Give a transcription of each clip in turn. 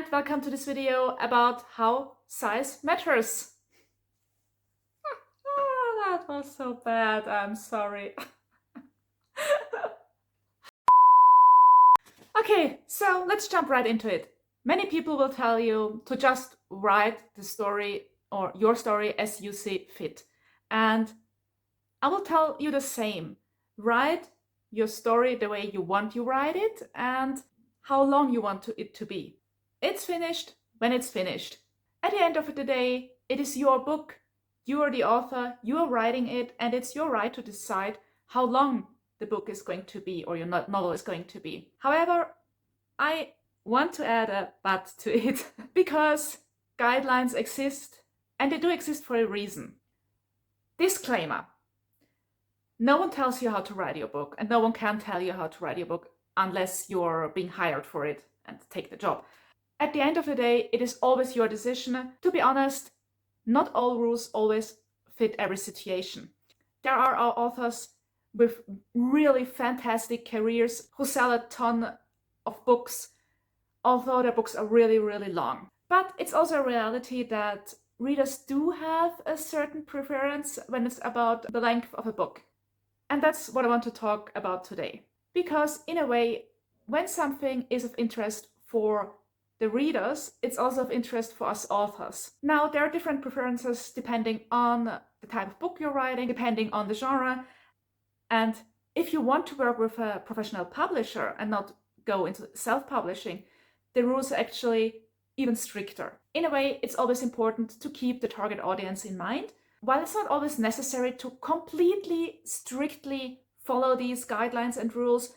and welcome to this video about how size matters. Oh, that was so bad, I'm sorry. Okay, so let's jump right into it. Many people will tell you to just write the story or your story as you see fit. And I will tell you the same. Write your story the way you want to write it and how long you want it to be. It's finished when it's finished. At the end of the day, it is your book. You are the author, you are writing it, and it's your right to decide how long the book is going to be or your novel is going to be. However, I want to add a but to it because guidelines exist and they do exist for a reason. Disclaimer. No one tells you how to write your book, and no one can tell you how to write your book unless you're being hired for it and take the job. At the end of the day, it is always your decision. To be honest, not all rules always fit every situation. There are authors with really fantastic careers who sell a ton of books, although their books are really, really long. But it's also a reality that readers do have a certain preference when it's about the length of a book. And that's what I want to talk about today. Because in a way, when something is of interest for the readers, it's also of interest for us authors. Now, there are different preferences depending on the type of book you're writing, depending on the genre. And if you want to work with a professional publisher and not go into self-publishing, the rules are actually even stricter. In a way, it's always important to keep the target audience in mind. While it's not always necessary to completely, strictly follow these guidelines and rules,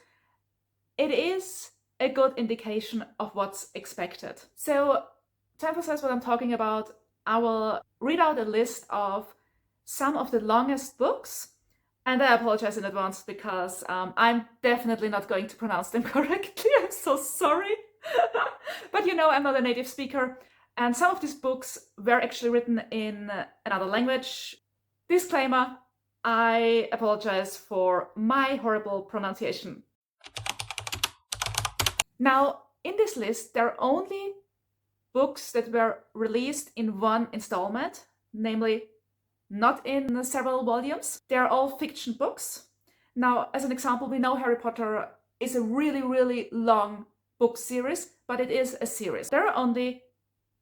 it is a good indication of what's expected. So, to emphasize what I'm talking about, I will read out a list of some of the longest books, and I apologize in advance because I'm definitely not going to pronounce them correctly. I'm so sorry. But you know, I'm not a native speaker. And some of these books were actually written in another language. Disclaimer, I apologize for my horrible pronunciation. Now, in this list, there are only books that were released in one installment, namely not in several volumes. They're all fiction books. Now, as an example, we know Harry Potter is a really, really long book series, but it is a series. There are only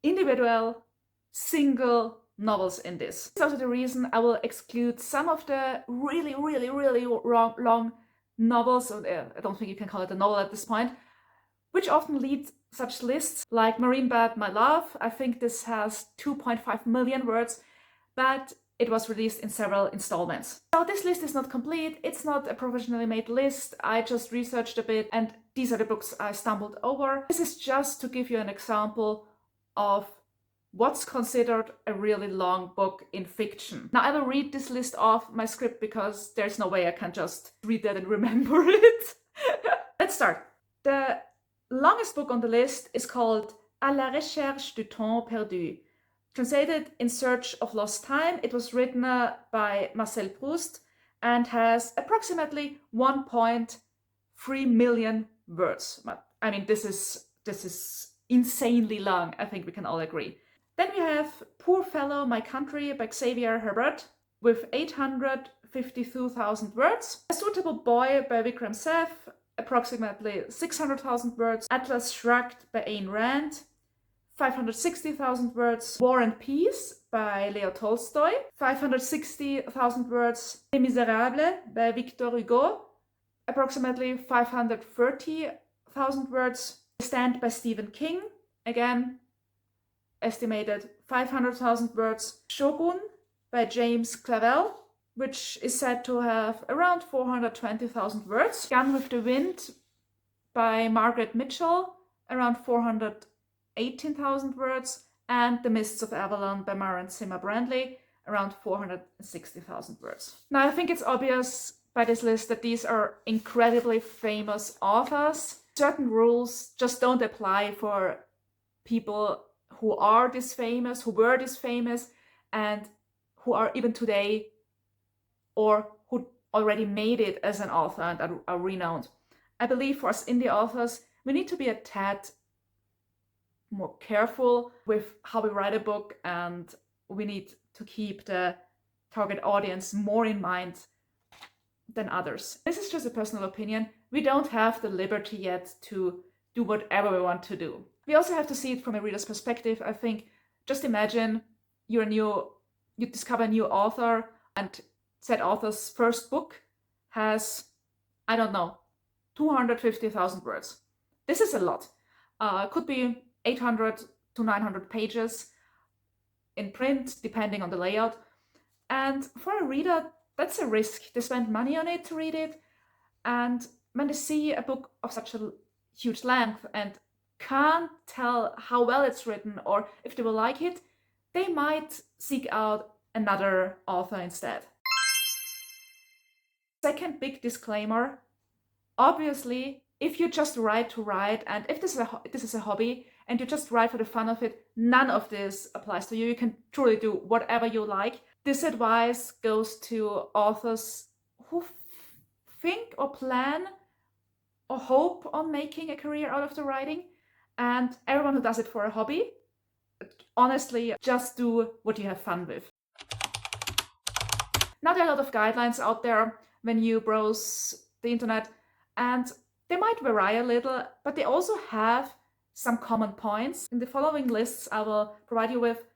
individual, single novels in this. That's also the reason I will exclude some of the really, really, really long novels. I don't think you can call it a novel at this point, which often lead such lists, like Marine Bad My Love. I think this has 2.5 million words, but it was released in several installments. So this list is not complete, it's not a professionally made list, I just researched a bit and these are the books I stumbled over. This is just to give you an example of what's considered a really long book in fiction. Now I will read this list off my script because there's no way I can just read that and remember it. Let's start. The longest book on the list is called À la recherche du temps perdu. Translated In Search of Lost Time. It was written by Marcel Proust and has approximately 1.3 million words. I mean, this is insanely long, I think we can all agree. Then we have Poor Fellow, My Country by Xavier Herbert with 852,000 words. A Suitable Boy by Vikram Seth, approximately 600,000 words. Atlas Shrugged by Ayn Rand, 560,000 words. War and Peace by Leo Tolstoy, 560,000 words. Les Miserables by Victor Hugo, approximately 530,000 words. The Stand by Stephen King, again, estimated 500,000 words. Shogun by James Clavell, which is said to have around 420,000 words. Gone with the Wind by Margaret Mitchell, around 418,000 words. And The Mists of Avalon by Maren Zimmer Brandley, around 460,000 words. Now, I think it's obvious by this list that these are incredibly famous authors. Certain rules just don't apply for people who are this famous, who were this famous, and who are even today, or who already made it as an author and are renowned. I believe for us indie authors, we need to be a tad more careful with how we write a book, and we need to keep the target audience more in mind than others. This is just a personal opinion. We don't have the liberty yet to do whatever we want to do. We also have to see it from a reader's perspective. I think just imagine you discover a new author, and said author's first book has, I don't know, 250,000 words. This is a lot. Could be 800 to 900 pages in print, depending on the layout. And for a reader, that's a risk. They spend money on it to read it. And when they see a book of such a huge length and can't tell how well it's written or if they will like it, they might seek out another author instead. Second big disclaimer, obviously, if you just write to write, and if this is a hobby and you just write for the fun of it, none of this applies to you. You can truly do whatever you like. This advice goes to authors who think or plan or hope on making a career out of the writing, and everyone who does it for a hobby. Honestly, just do what you have fun with. Now, there are a lot of guidelines out there when you browse the internet, and they might vary a little, but they also have some common points. In the following lists I will provide you with,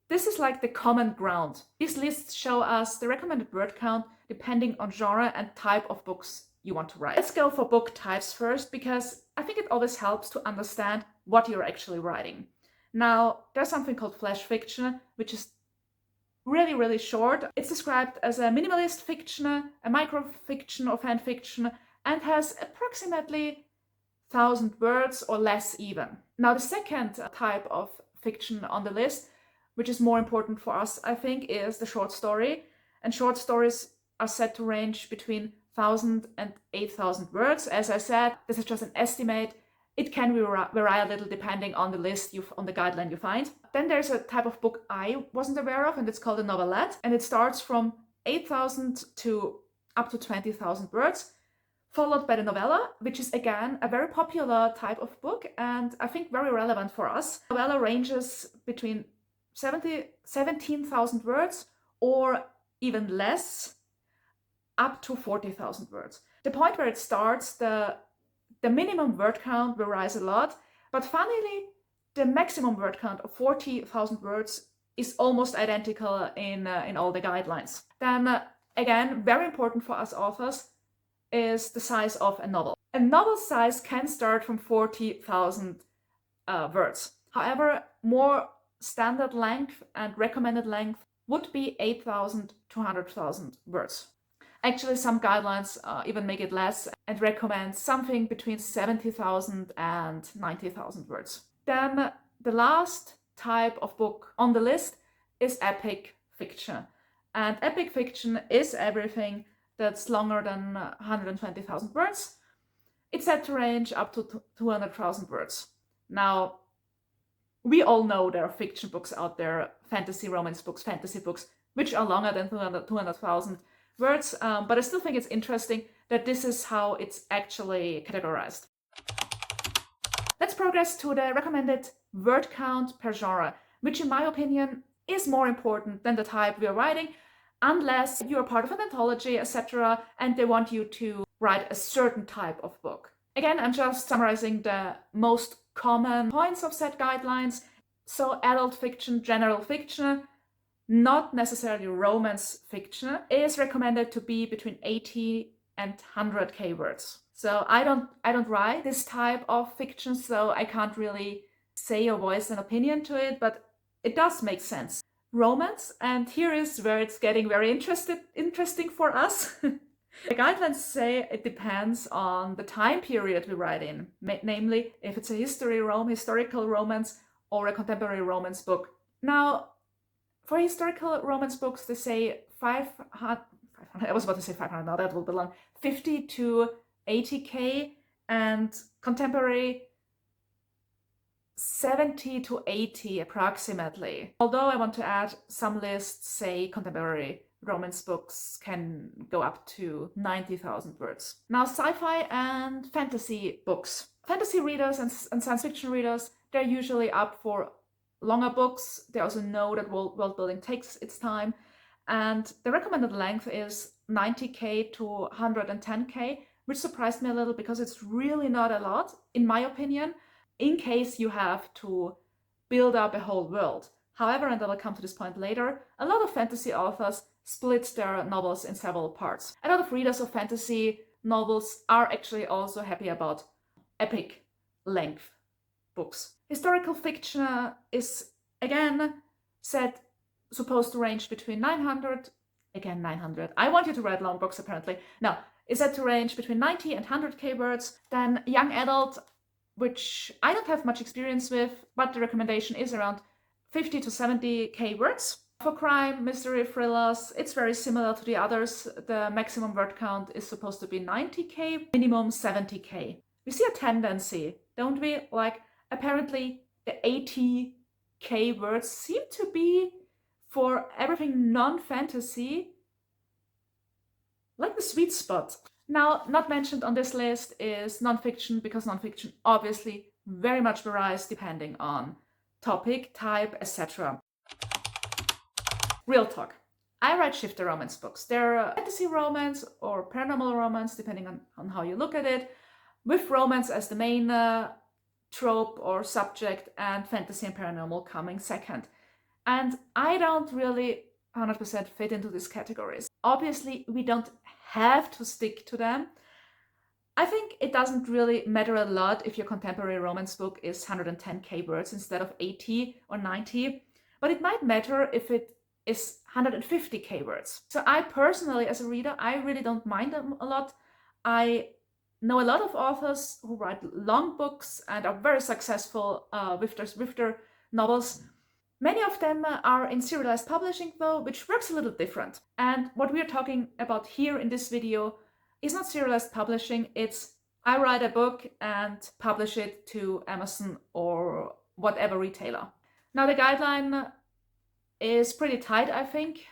this is like the common ground. These lists show us the recommended word count depending on genre and type of books you want to write. Let's go for book types first, because I think it always helps to understand what you're actually writing. Now, there's something called flash fiction, which is really, really short. It's described as a minimalist fiction, a microfiction or fan fiction, and has approximately 1,000 words or less even. Now, the second type of fiction on the list, which is more important for us, I think, is the short story. And short stories are said to range between 1,000 and 8,000 words. As I said, this is just an estimate. It can vary a little depending on the list, on the guideline you find. Then there's a type of book I wasn't aware of, and it's called a novelette. And it starts from 8,000 to up to 20,000 words, followed by the novella, which is again a very popular type of book and I think very relevant for us. Novella ranges between 17,000 words or even less, up to 40,000 words. The point where it starts, the minimum word count varies a lot, but funnily, the maximum word count of 40,000 words is almost identical in all the guidelines. Then again, very important for us authors is the size of a novel. A novel size can start from 40,000 words. However, more standard length and recommended length would be 8,000 to 100,000 words. Actually, some guidelines even make it less and recommend something between 70,000 and 90,000 words. Then the last type of book on the list is epic fiction. And epic fiction is everything that's longer than 120,000 words. It's said to range up to 200,000 words. Now, we all know there are fiction books out there, fantasy, romance books, fantasy books, which are longer than 200,000 words, but I still think it's interesting that this is how it's actually categorized. Let's progress to the recommended word count per genre, which in my opinion is more important than the type we are writing, unless you're part of an anthology, etc., and they want you to write a certain type of book. Again, I'm just summarizing the most common points of said guidelines. So adult fiction, general fiction, not necessarily romance fiction, is recommended to be between 80 and 100k words. So I don't write this type of fiction, so I can't really say or voice an opinion to it, but it does make sense. Romance, and here is where it's getting very interesting for us. The guidelines say it depends on the time period we write in, namely if it's a historical romance or a contemporary romance book. Now, for historical romance books, they say 500, I was about to say 500, now that will be long, 50 to 80k, and contemporary 70 to 80 approximately. Although I want to add, some lists say contemporary romance books can go up to 90,000 words. Now, sci-fi and fantasy books. Fantasy readers and science fiction readers, they're usually up for longer books. They also know that world building takes its time. And the recommended length is 90K to 110K, which surprised me a little because it's really not a lot, in my opinion, in case you have to build up a whole world. However, and I will come to this point later, a lot of fantasy authors split their novels in several parts. A lot of readers of fantasy novels are actually also happy about epic length books. Historical fiction is, again, supposed to range between 900, again 900, I want you to read long books apparently, no, is said to range between 90 and 100K words. Then young adult, which I don't have much experience with, but the recommendation is around 50 to 70K words. For crime, mystery, thrillers, it's very similar to the others. The maximum word count is supposed to be 90K, minimum 70K. We see a tendency, don't we? Like, apparently the 80K words seem to be, for everything non-fantasy, like the sweet spot. Now, not mentioned on this list is nonfiction, because nonfiction obviously very much varies depending on topic, type, etc. Real talk. I write shifter romance books. They're fantasy romance or paranormal romance, depending on how you look at it, with romance as the main trope or subject, and fantasy and paranormal coming second. And I don't really 100% fit into these categories. Obviously, we don't have to stick to them. I think it doesn't really matter a lot if your contemporary romance book is 110K words instead of 80 or 90, but it might matter if it is 150K words. So I personally, as a reader, I really don't mind them a lot. I know a lot of authors who write long books and are very successful with their novels. Many of them are in serialized publishing though, which works a little different. And what we're talking about here in this video is not serialized publishing, it's I write a book and publish it to Amazon or whatever retailer. Now the guideline is pretty tight, I think,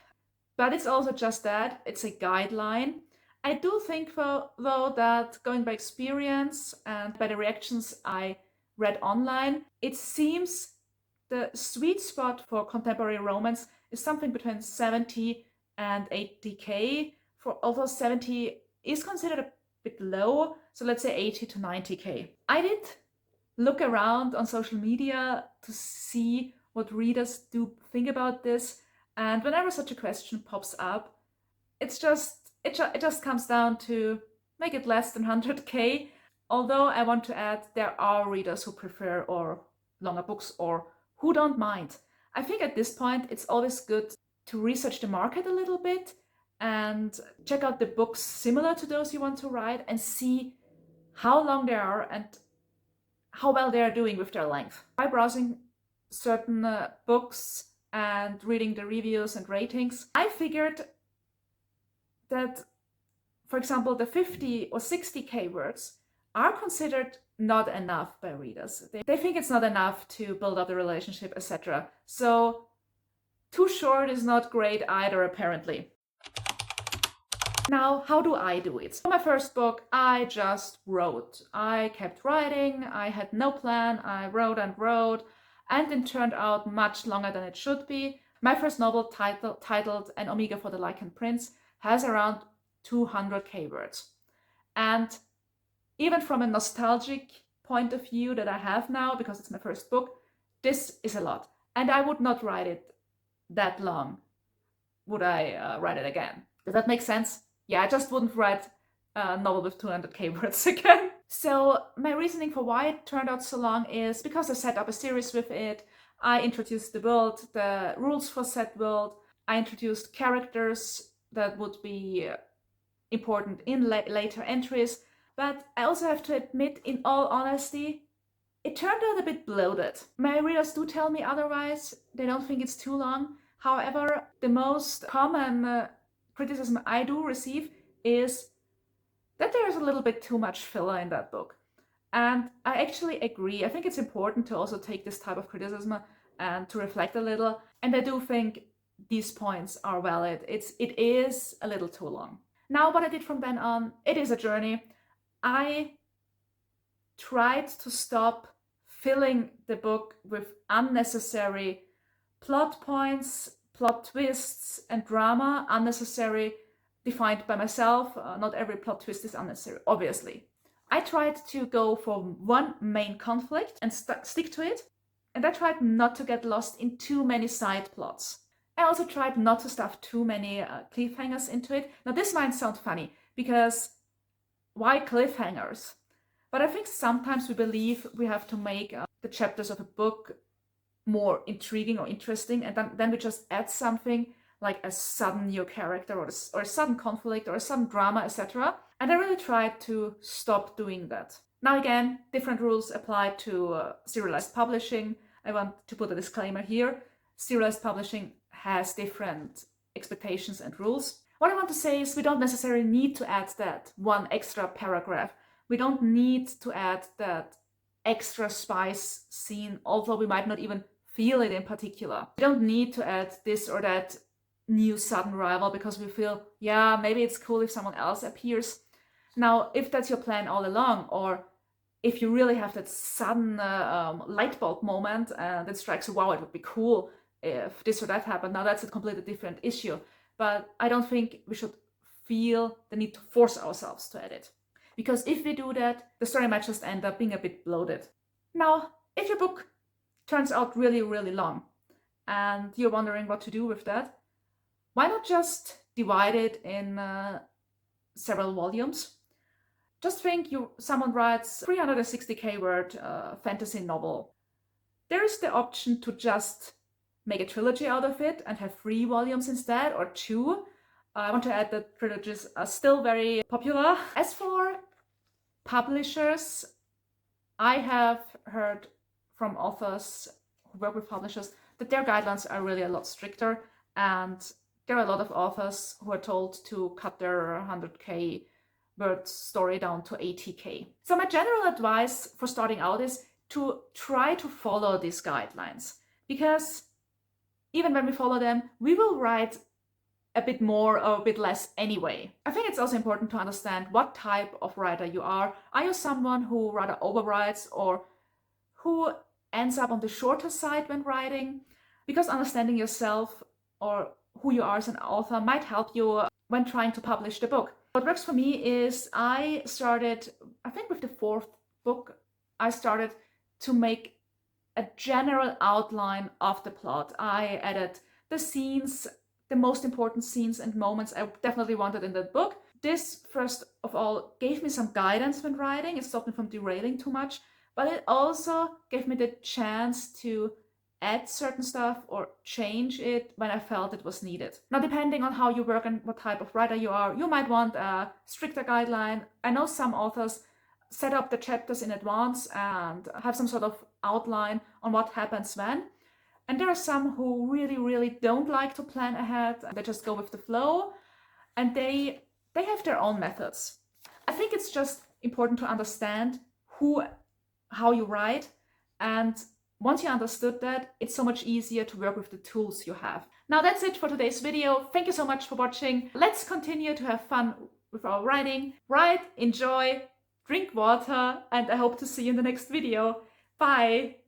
but it's also just that, it's a guideline. I do think though that, going by experience and by the reactions I read online, it seems the sweet spot for contemporary romance is something between 70 and 80K, although 70 is considered a bit low, so let's say 80 to 90K. I did look around on social media to see what readers do think about this, and whenever such a question pops up, it just comes down to make it less than 100K, although I want to add there are readers who prefer or longer books or who don't mind. I think at this point it's always good to research the market a little bit and check out the books similar to those you want to write and see how long they are and how well they are doing with their length. By browsing certain books and reading the reviews and ratings, I figured that, for example, the 50 or 60K words are considered not enough by readers. They think it's not enough to build up the relationship, etc. So too short is not great either, apparently. Now, how do I do it? For my first book, I just wrote. I kept writing, I had no plan, I wrote, and it turned out much longer than it should be. My first novel, titled An Omega for the Lycan Prince, has around 200K words. And even from a nostalgic point of view that I have now, because it's my first book, this is a lot. And I would not write it that long. Would I write it again? Does that make sense? Yeah, I just wouldn't write a novel with 200K words again. So my reasoning for why it turned out so long is because I set up a series with it. I introduced the world, the rules for said world. I introduced characters that would be important in later entries. But I also have to admit, in all honesty, it turned out a bit bloated. My readers do tell me otherwise. They don't think it's too long. However, the most common criticism I do receive is that there's a little bit too much filler in that book. And I actually agree. I think it's important to also take this type of criticism and to reflect a little. And I do think these points are valid. It is a little too long. Now, what I did from then on, it is a journey. I tried to stop filling the book with unnecessary plot points, plot twists, and drama, unnecessary, defined by myself. Not every plot twist is unnecessary, obviously. I tried to go for one main conflict and stick to it, and I tried not to get lost in too many side plots. I also tried not to stuff too many cliffhangers into it. Now, this might sound funny, because why cliffhangers? But I think sometimes we believe we have to make the chapters of a book more intriguing or interesting, and then we just add something like a sudden new character or a sudden conflict or a sudden drama, etc. And I really tried to stop doing that. Now again, different rules apply to serialized publishing. I want to put a disclaimer here. Serialized publishing has different expectations and rules. What I want to say is we don't necessarily need to add that one extra paragraph. We don't need to add that extra spice scene, although we might not even feel it in particular. We don't need to add this or that new sudden rival because we feel, yeah, maybe it's cool if someone else appears. Now, if that's your plan all along, or if you really have that sudden light bulb moment that strikes you, wow, it would be cool if this or that happened, now that's a completely different issue. But I don't think we should feel the need to force ourselves to edit. Because if we do that, the story might just end up being a bit bloated. Now, if your book turns out really, really long, and you're wondering what to do with that, why not just divide it in several volumes? Just think someone writes 360k word fantasy novel. There is the option to just make a trilogy out of it and have 3 volumes instead, or 2. I want to add that trilogies are still very popular. As for publishers, I have heard from authors who work with publishers that their guidelines are really a lot stricter, and there are a lot of authors who are told to cut their 100k word story down to 80k. So my general advice for starting out is to try to follow these guidelines, because even when we follow them, we will write a bit more or a bit less anyway. I think it's also important to understand what type of writer you are. Are you someone who rather overwrites, or who ends up on the shorter side when writing? Because understanding yourself or who you are as an author might help you when trying to publish the book. What works for me is I started, I think with the 4th book, I started to make a general outline of the plot. I added the scenes, the most important scenes and moments I definitely wanted in the book. This, first of all, gave me some guidance when writing. It stopped me from derailing too much, but it also gave me the chance to add certain stuff or change it when I felt it was needed. Now, depending on how you work and what type of writer you are, you might want a stricter guideline. I know some authors set up the chapters in advance and have some sort of outline on what happens when. And there are some who really, really don't like to plan ahead. They just go with the flow, and they have their own methods. I think it's just important to understand how you write, and once you understood that, it's so much easier to work with the tools you have. Now that's it for today's video. Thank you so much for watching. Let's continue to have fun with our writing. Write, enjoy, drink water, and I hope to see you in the next video. Bye!